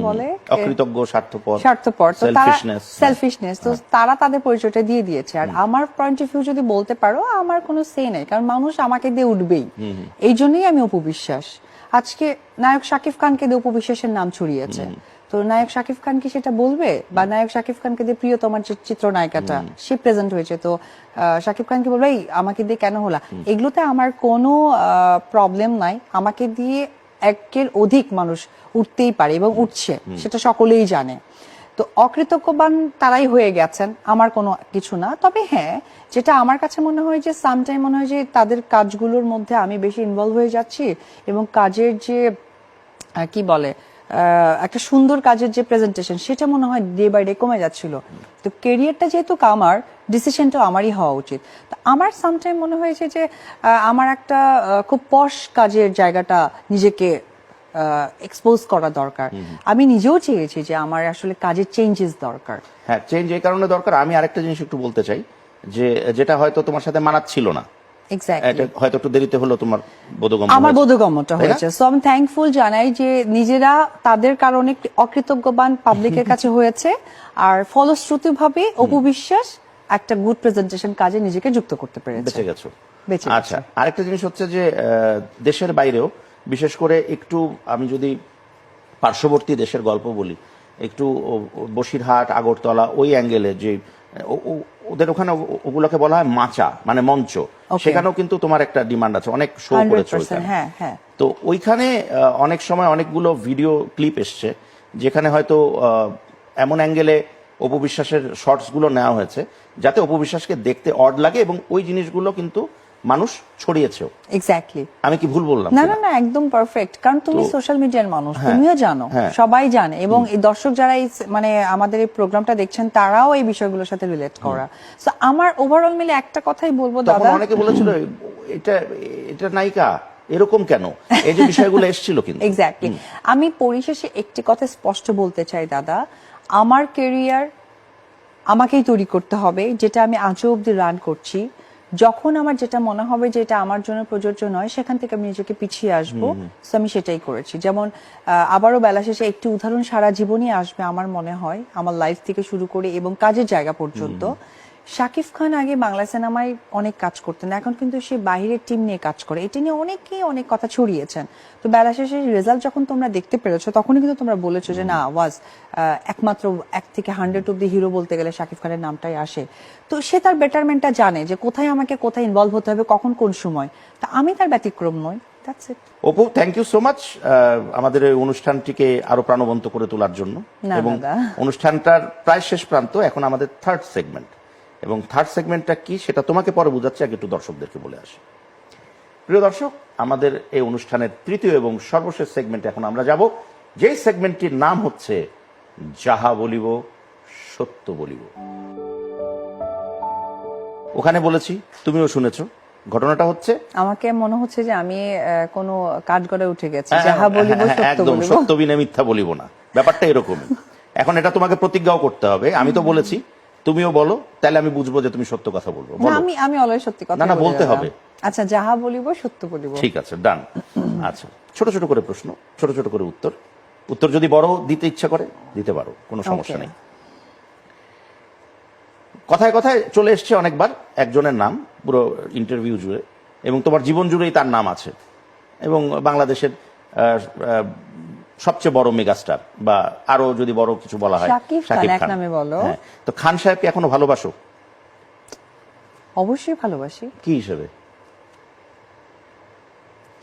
বলে অকৃতজ্ঞ, স্বার্থপর, তো তারা সেলফিশনেস, তো তারা তাদের পরিচয়টা দিয়ে দিয়েছে। আর আমার পয়েন্ট অফ ভিউ যদি বলতে পারো, আমার কোনো সে নেই, কারণ মানুষ আমাকে দিয়ে উঠবেই, এই জন্যই আমি অপু বিশ্বাস। আজকে নায়ক শাকিব খানকে দিয়ে অপু বিশ্বাসের নাম ছড়িয়েছে, তো নায়ক শাকিব খান কি সেটা বলবে? বা নায়ক শাকিব খানকে দিয়ে প্রিয়তমার যে চিত্রনায়িকাটা সে প্রেজেন্ট হয়েছে, তো শাকিব খানকে বলবে এই আমাকে দিয়ে কেন হলা? এগুলোতে আমার কোনো প্রবলেম নাই। আমাকে দিয়ে একের অধিক মানুষ উঠতেই পারে এবং উঠছে, সেটা সকলেই জানে। তো অকৃতজ্ঞবান তারাই হয়ে গেছেন, আমার কোনো কিছু না। তবে হ্যাঁ, যেটা আমার কাছে মনে হয় যে সামটাইম মনে হয় যে তাদের কাজগুলোর মধ্যে আমি বেশি ইনভলভ হয়ে যাচ্ছি, এবং কাজের যে কি বলে একটা সুন্দর কাজের যে প্রেজেন্টেশন, সেটা মনে হয় ডে বাই ডে কমে যাচ্ছিল। তো কেরিয়ারটা যেহেতু আমার, ডিসিশনটা আমারই হওয়া উচিত। তো আমার সামটাইম মনে হয়েছে যে আমার একটা খুব পশ কাজের জায়গাটা নিজেকে এক্সপোজ করা দরকার। আমি নিজেও চেয়েছি যে আমার আসলে কাজের চেঞ্জেস দরকার। হ্যাঁ, চেঞ্জ এই কারণে দরকার। আমি আরেকটা জিনিস একটু বলতে চাই, যে যেটা হয়তো তোমার সাথে মানাচ্ছিল না, এক্স্যাক্টলি, হয়তো একটু দেরিতে হলো তোমার বোধগম্য, আমার বোধগম্যটা হয়েছে। সো আমি থ্যাঙ্কফুল জানাই যে নিজেরা তাদের কারণে অকৃতজ্ঞবান পাবলিকের কাছে হয়েছে, আর ফলশ্রুতি ভাবে অপু বিশ্বাস একটা গুড প্রেজেন্টেশন কাজে নিজেকে যুক্ত করতে পেরেছে। বেঁচে গেছো। আচ্ছা, আরেকটা জিনিস হচ্ছে যে দেশের বাইরেও, বিশেষ করে একটু আমি যদি পার্শ্ববর্তী দেশের গল্প বলি, একটু বসিরহাট, আগরতলা, ওই অ্যাঙ্গেলে যে ওদের ওখানে ওগুলোকে বলা হয় মাচা, মানে মঞ্চ, সেখানেও কিন্তু তোমার একটা ডিমান্ড আছে, অনেক শো করেছো ওইখানে। তো ওইখানে অনেক সময় অনেকগুলো ভিডিও ক্লিপ এসছে, যেখানে হয়তো এমন অ্যাঙ্গেলে অপু বিশ্বাসের শর্টস গুলো নেওয়া হয়েছে যাতে অপু বিশ্বাসকে দেখতে অড লাগে, এবং ওই জিনিসগুলো কিন্তু মানুষ ছড়িয়েছেও। এক্স্যাক্টলি, আমি কি ভুল বললাম? না না না, একদম পারফেক্ট। কারণ তুমি সোশ্যাল মিডিয়ার মানুষ, তুমিও জানো, সবাই জানে, এবং এই দর্শক যারা এই মানে আমাদের এই প্রোগ্রামটা দেখছেন, তারাও এই বিষয়গুলোর সাথে রিলেট করা। সো আমার ওভারঅল মিলে একটা কথাই বলবো দাদা, অনেকে বলেছিল এটা নায়িকা এরকম কেন, এই যে বিষয়গুলো এসেছিল। কিন্তু এক্স্যাক্টলি, আমি পরিশেষে একটি কথা স্পষ্ট বলতে চাই দাদা, আমার ক্যারিয়ার আমাকেই তৈরি করতে হবে, যেটা আমি আজও অব্দি রান করছি। যখন আমার যেটা মনে হবে যে এটা আমার জন্য প্রযোজ্য নয়, সেখান থেকে আমি নিজেকে পিছিয়ে আসবো। তো আমি সেটাই করেছি। যেমন আবারও বেলা শেষে একটি উদাহরণ সারা জীবনই আসবে আমার মনে হয়, আমার লাইফ থেকে শুরু করে এবং কাজের জায়গা পর্যন্ত। শাকিব খান আগে বাংলা সিনেমায় অনেক কাজ করতেন, এখন কিন্তু সে বাইরের টিম নিয়ে কাজ করে। এটা নিয়ে অনেকেই অনেক কথা ছড়িয়েছেন। তো বেলা শেষে রেজাল্ট যখন তোমরা দেখতে পেরেছো, তখনই কিন্তু তোমরা বলেছো যে না, ওয়াজ একমাত্র 1 থেকে 100 অব্দি হিরো বলতে গেলে শাকিব খানের নামটাই আসে। তো সে তার বেটারমেন্টটা জানে যে কোথায় আমাকে কোথায় ইনভলভ হতে হবে, কখন কোন সময়। তা আমি তার ব্যতিক্রম নই। That's it. Apu, thank you so much আমাদের এই অনুষ্ঠানটিকে আরো প্রাণবন্ত করে তোলার জন্য। এবং অনুষ্ঠানটার প্রায় শেষ প্রান্ত, এখন আমাদের থার্ড সেগমেন্ট, এবং থার্ড সেগমেন্টটা কি সেটা তোমাকে পরে বোঝাচ্ছি, আগে একটু দর্শকদেরকে বলে আসি। প্রিয় দর্শক, আমাদের এই অনুষ্ঠানের তৃতীয় এবং সর্বশেষ সেগমেন্টে এখন আমরা যাব, যেই সেগমেন্টটির নাম হচ্ছে যাহা বলিব সত্য বলিব। ওখানে বলেছি, তুমিও শুনেছো, ঘটনাটা হচ্ছে আমাকে মনে হচ্ছে যে আমি কোনো কাঠগড়ে উঠে গেছি। যাহা বলিব সত্য বলিব, সত্য বিনা মিথ্যা বলিব না, ব্যাপারটা এরকমই। এখন এটা তোমাকে প্রতিজ্ঞাও করতে হবে। আমি তো বলেছি, তুমিও বলো, তাহলে আমি বুঝবো যে তুমি সত্য কথা বলবো। আমি অলওয়েজ সত্যি কথা না, বলতে হবে। আচ্ছা, যাহা বলিব সত্য বলিব। ঠিক আছে, ডান। আচ্ছা, ছোট ছোট করে প্রশ্ন, ছোট ছোট করে উত্তর যদি বড় দিতে ইচ্ছা করে দিতে পারো, কোনো সমস্যা নেই। কথায় কথায় চলে এসছে অনেকবার একজনের নাম, পুরো ইন্টারভিউ জুড়ে, এবং তোমার জীবন জুড়েই তার নাম আছে, এবং বাংলাদেশের সবচেয়ে বড় মেগাস্টার, বা আরো যদি বড় কিছু বলা হয় শাকিব খান। তো খান সাহেবকে এখনো ভালোবাসো? অবশ্যই ভালোবাসি। কি হিসেবে?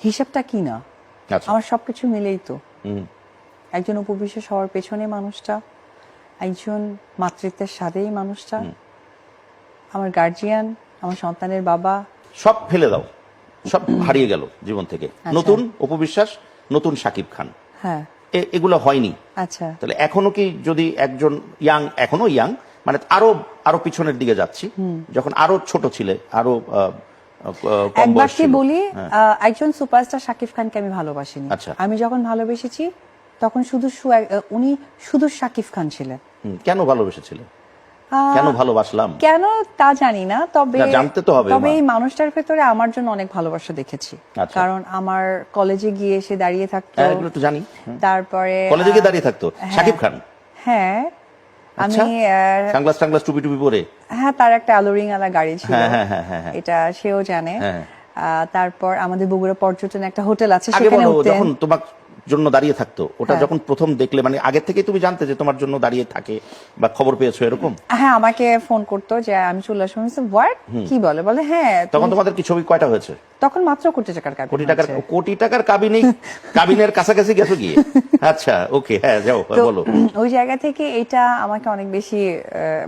হিসাবটা কি না, আমার সবকিছু মিলেই তো। একজন অপু বিশ্বাস হওয়ার পেছনে মানুষটা, একজন মাতৃত্বের স্বাদেই মানুষটা, আমার গার্জিয়ান, আমার সন্তানের বাবা। সব ফেলে দাও, সব হারিয়ে গেল জীবন থেকে, নতুন অপু বিশ্বাস, নতুন শাকিব খান। হ্যাঁ, এগুলো হয়নি। আচ্ছা, তাহলে এখনো কি, যদি একজন এখনো ইয়াং, মানে আরো পিছনের দিকে যাচ্ছি, যখন আরো ছোট ছিলে, আরো একবার কি বলি, একজন সুপারস্টার শাকিব খানকে আমি ভালোবাসিনি। আমি যখন ভালোবেসেছি, তখন উনি শুধু শাকিব খান ছিলেন। কেন ভালোবেসেছিলেন? কেন ভালোবাসলাম? কেন তা জানি না, তবে না, জানতে তো হবে, তবে মা। এই মানুষটার ভেতরে আমার জন্য অনেক ভালোবাসা দেখেছি। আচ্ছা। কারণ আমার কলেজে গিয়ে এসে দাঁড়িয়ে থাকতো, হ্যাঁ, এগুলো তো জানি। তারপরে কলেজে গিয়ে দাঁড়িয়ে থাকতো শাকিব খান? হ্যাঁ, আমি সানগ্লাস টাংলাস টুপি টুপি পরে? হ্যাঁ, তার একটা অ্যালোরিং আলা গাড়ি ছিল, হ্যাঁ। এটা সেও জানে। হ্যাঁ। তারপর আমাদের বগুড়া পর্যটনে একটা হোটেল আছে, আগে সেখানে বলো, উঠতেন। যখন তোমার জন্য দাঁড়িয়ে থাকতো, ওটা হ্যাঁ। যখন প্রথম দেখলে, মানে আগে থেকেই তুমি জানতে যে তোমার জন্য দাঁড়িয়ে থাকে বা খবর পেয়েছো এরকম? হ্যাঁ, আমাকে ফোন করতো যে আমি চলে আসবো। হোয়াট, কি বলে হ্যাঁ। তখন তোমাদের কি ছবি কয়টা হয়েছে? তখন মাত্র কোটি টাকার কাবিন হয়েছে। কোটি টাকার কাবিনের কাছাকাছি গেছো গিয়ে? আচ্ছা, ওকে, হ্যাঁ, যাও, তো বলো। ওই জায়গা থেকে এটা আমাকে অনেক বেশি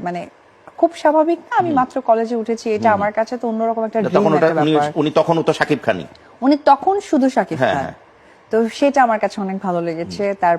মানে খুব স্বাভাবিক না, আমি মাত্র কলেজে উঠেছি, এটা আমার কাছে তো অন্যরকম একটা ড্রিম তখন ওটা একটা ব্যাপার। উনি তখনও তো শাকিব খানই। উনি তখন শুধু শাকিব হ্যাঁ, খান, হ্যাঁ। তো সেটা আমার কাছে অনেক ভালো লেগেছে। তার